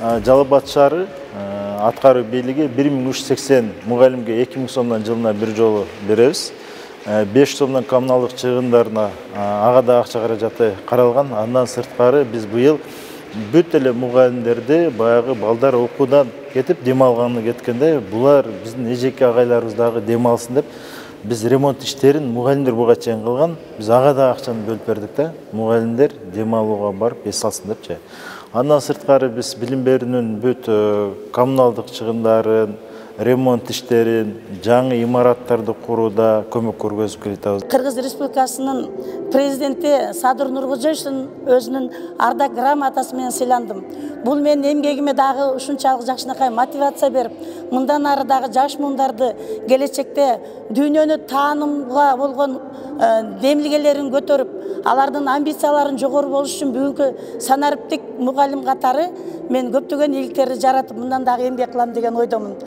Жалал Абад шаары аткаруу бийлиги 1380 мугалимге 2000 сомдон жылына бир жолу беребиз. 5 сомдон коммуналдык чыгымдарына ага да акча каражаты каралган. Андан сырткары биз быйыл бүт эле мугалимдерди баягы балдар окуудан кетип дем алганы кеткенде булар биздин эжеке агайларыбыз дагы дем алсын деп биз ремонт иштерин мугалимдер буга чейин кылган. Биз ага да акчаны бөлүп бердик да. Мугалимдер дем алууга барып эс алсын депчи. Андан сырткары биз билим берүүнүн бүт коммуналдык чыгымдарын, ремонт иштерин, жаңы имараттарды курууда көмөк көргөзүп келатабыз. Кыргыз Республикасынын президенти Садыр Нуркожоевдун өзүнүн ардак грамотасы менен сыйландым. Бул менин эмгегиме дагы ушунчалык жакшынакай мотивация берип, мындан ары дагы жаш мундарды келечекте дүйнөнү таанымга болгон демилгелерин көтөрүп, алардын амбицияларын жогору болуш үчүн бүгүнкү санариптик мугалим катары мен көптөгөн ийгиликтерди жаратып, мындан дагы эмгек кылам деген ойдомун.